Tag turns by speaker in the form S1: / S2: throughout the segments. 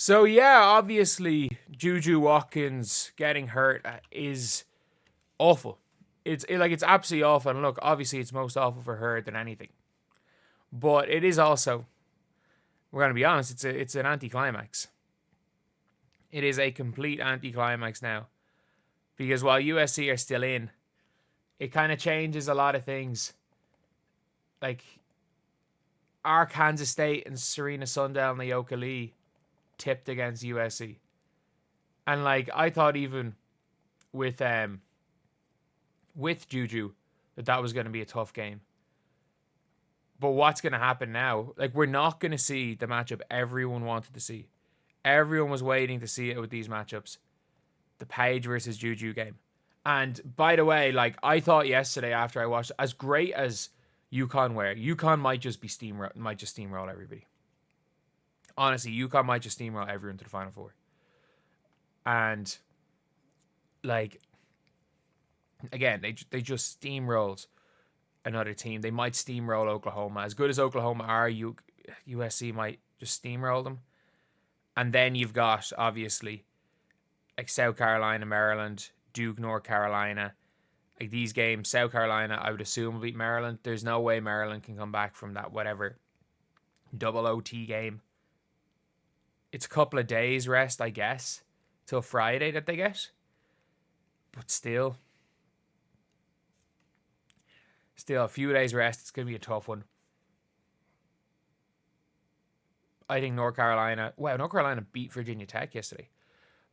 S1: So yeah, obviously Juju Watkins getting hurt is awful. It's absolutely awful. And look, obviously it's most awful for her than anything. But it is also, we're gonna be honest, it's an anticlimax. It is a complete anticlimax now. Because while USC are still in, it kind of changes a lot of things. Like our Kansas State and Serena Sundell and Naoka Lee tipped against USC. And like I thought even with Juju that was going to be a tough game. But what's going to happen now? Like we're not going to see the matchup everyone wanted to see. Everyone was waiting to see it with these matchups. The Page versus Juju game. And by the way, like I thought yesterday after I watched, as great as UConn were, UConn might just steamroll everybody. Honestly, UConn might just steamroll everyone to the Final Four. And like again, they just steamrolled another team. They might steamroll Oklahoma. As good as Oklahoma are, USC might just steamroll them. And then you've got obviously like South Carolina, Maryland, Duke, North Carolina. Like these games, South Carolina, I would assume will beat Maryland. There's no way Maryland can come back from that whatever double OT game. It's a couple of days rest, I guess, till Friday that they get. But still a few days rest. It's going to be a tough one. I think North Carolina beat Virginia Tech yesterday.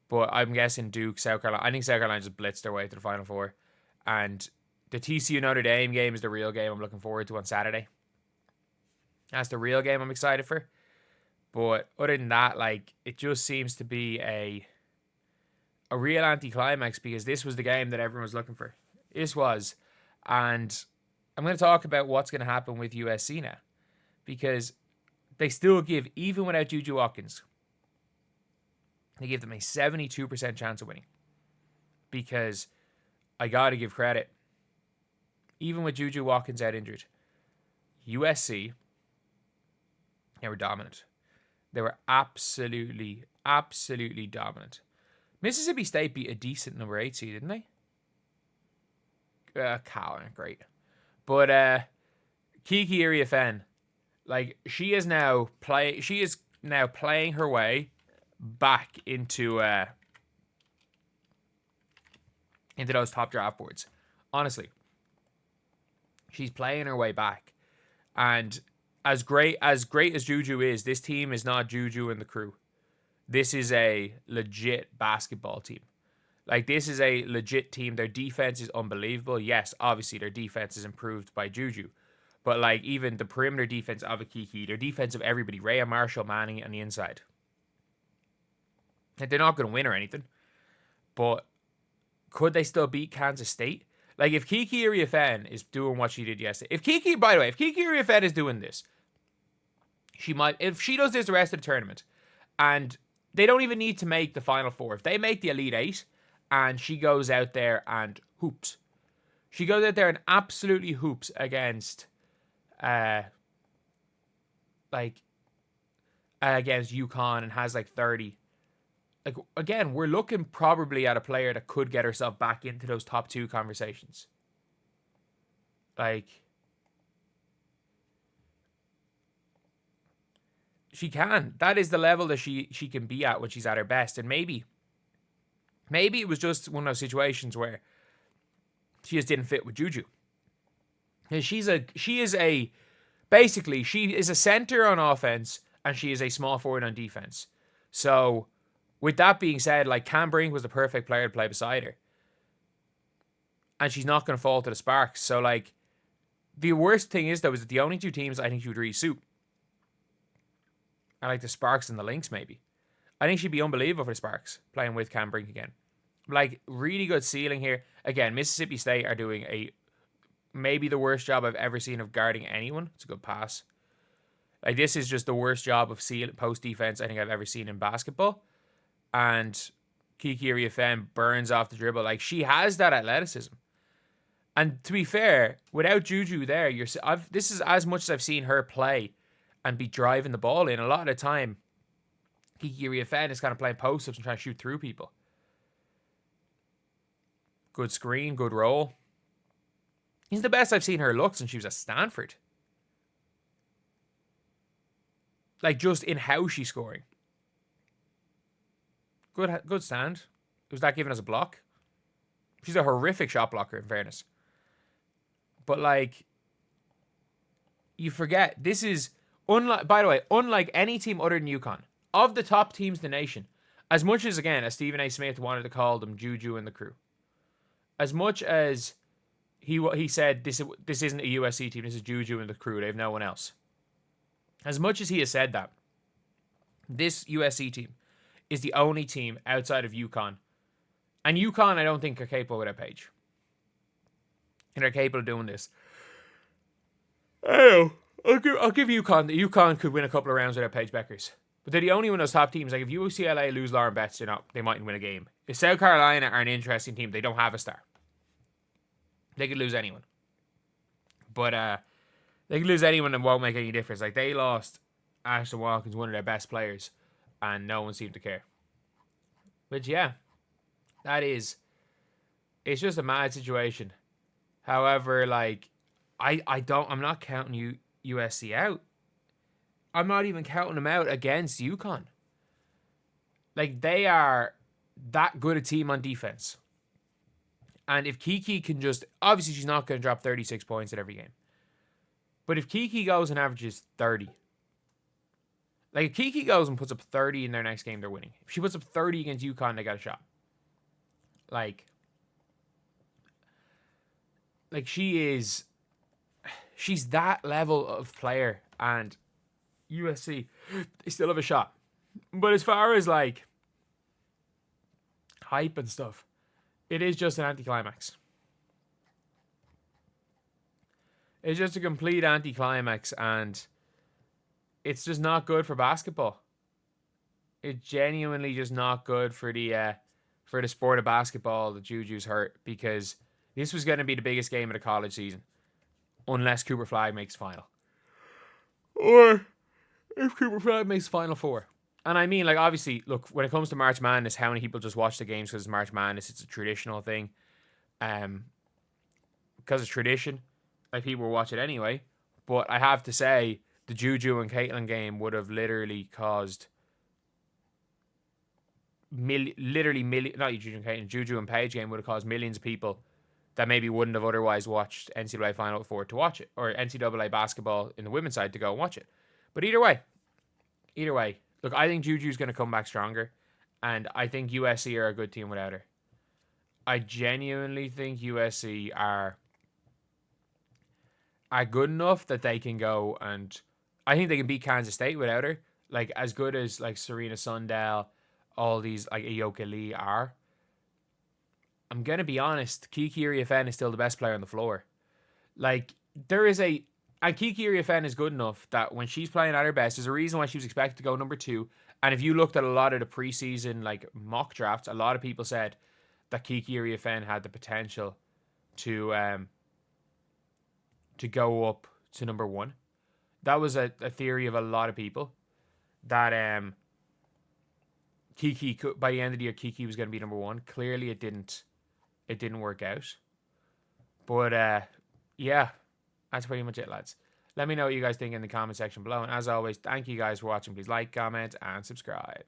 S1: But I'm guessing Duke, South Carolina. I think South Carolina just blitzed their way to the Final Four. And the TCU Notre Dame game is the real game I'm looking forward to on Saturday. That's the real game I'm excited for. But other than that, like, it just seems to be a real anticlimax because this was the game that everyone was looking for. This was. And I'm going to talk about what's going to happen with USC now. Because they still give, even without Juju Watkins, they give them a 72% chance of winning. Because I got to give credit. Even with Juju Watkins out injured, USC, they were dominant. They were absolutely dominant. Mississippi State beat a decent number 8 seed, didn't they? Cal, great. But Kiki Iriafen, like she is now playing her way back into those top draft boards. Honestly, she's playing her way back, and as great as Juju is, this team is not Juju and the crew. This is a legit basketball team. Like, this is a legit team. Their defense is unbelievable. Yes, obviously their defense is improved by Juju. But, like, even the perimeter defense of a Kiki, their defense of everybody, Rhea Marshall, Manning on the inside. Like, they're not going to win or anything. But could they still beat Kansas State? Like, if Kiki Iriafen is doing what she did yesterday. If Kiki Iriafen is doing this, she might, if she does this the rest of the tournament, and they don't even need to make the Final Four. If they make the Elite Eight, and she goes out there and hoops. She goes out there and absolutely hoops against against UConn and has like 30. Like, again, we're looking probably at a player that could get herself back into those top 2 conversations. Like, she can. That is the level that she can be at when she's at her best. And maybe it was just one of those situations where she just didn't fit with Juju. And she is a center on offense and she is a small forward on defense. So with that being said, like, Cam Brink was the perfect player to play beside her. And she's not going to fall to the Sparks. So, like, the worst thing is, though, is that the only 2 teams I think she would really suit are, like, the Sparks and the Lynx, maybe. I think she'd be unbelievable for the Sparks, playing with Cam Brink again. Like, really good ceiling here. Again, Mississippi State are doing maybe the worst job I've ever seen of guarding anyone. It's a good pass. Like, this is just the worst job of post defense I think I've ever seen in basketball. And Kiki Iriafen burns off the dribble. Like, she has that athleticism. And to be fair, without Juju there, this is as much as I've seen her play and be driving the ball in. A lot of the time, Kiki Iriafen is kind of playing post-ups and trying to shoot through people. Good screen, good roll. He's the best I've seen her look since she was at Stanford. Like, just in how she's scoring. Good stand. Was that given as a block? She's a horrific shot blocker, in fairness. But, like, you forget, this is, by the way, unlike any team other than UConn, of the top teams in the nation, as much as, again, as Stephen A. Smith wanted to call them Juju and the crew, as much as he said this isn't a USC team, this is Juju and the crew, they have no one else. As much as he has said that, this USC team is the only team outside of UConn. And UConn, I don't think, are capable without Paige. And they're capable of doing this. I'll give UConn that UConn could win a couple of rounds without Paige Beckers. But they're the only one of those top teams. Like, if UCLA lose Lauren Betts, they mightn't win a game. If South Carolina are an interesting team, they don't have a star. They could lose anyone. But they could lose anyone and won't make any difference. Like, they lost Ashton Watkins, one of their best players, and no one seemed to care. But yeah, it's just a mad situation. However, like, I'm not counting USC out. I'm not even counting them out against UConn. Like, they are that good a team on defense. And if Kiki can just... Obviously, she's not going to drop 36 points at every game. But if Kiki goes and averages 30... Like, if Kiki goes and puts up 30 in their next game, they're winning. If she puts up 30 against UConn, they got a shot. Like, she's that level of player. And USC, they still have a shot. But as far as, like, hype and stuff, it is just an anticlimax. It's just a complete anticlimax, and it's just not good for basketball. It's genuinely just not good for the sport of basketball that Juju's hurt, because this was going to be the biggest game of the college season, unless Cooper Flagg makes final. Or if Cooper Flagg makes Final Four. And I mean, like, obviously, look, when it comes to March Madness, how many people just watch the games because it's March Madness? It's a traditional thing. Because it's tradition, like, people will watch it anyway. But I have to say, the Juju and Caitlin game would have literally caused not Juju and Caitlin, Juju and Paige game would have caused millions of people that maybe wouldn't have otherwise watched NCAA Final Four to watch it, or NCAA basketball in the women's side to go and watch it. But either way, look, I think Juju's going to come back stronger, and I think USC are a good team without her. I genuinely think USC are good enough that they can go, and I think they can beat Kansas State without her. Like, as good as, like, Serena Sundell, all these, like, Ayoka Lee are. I'm going to be honest, Kiki Iriafen is still the best player on the floor. Like, and Kiki Iriafen is good enough that when she's playing at her best, there's a reason why she was expected to go number 2. And if you looked at a lot of the preseason, like, mock drafts, a lot of people said that Kiki Iriafen had the potential to go up to number 1. That was a theory of a lot of people, that Kiki could, by the end of the year, Kiki was going to be number 1. Clearly, it didn't work out. But yeah, that's pretty much it, lads. Let me know what you guys think in the comment section below. And as always, thank you guys for watching. Please like, comment, and subscribe.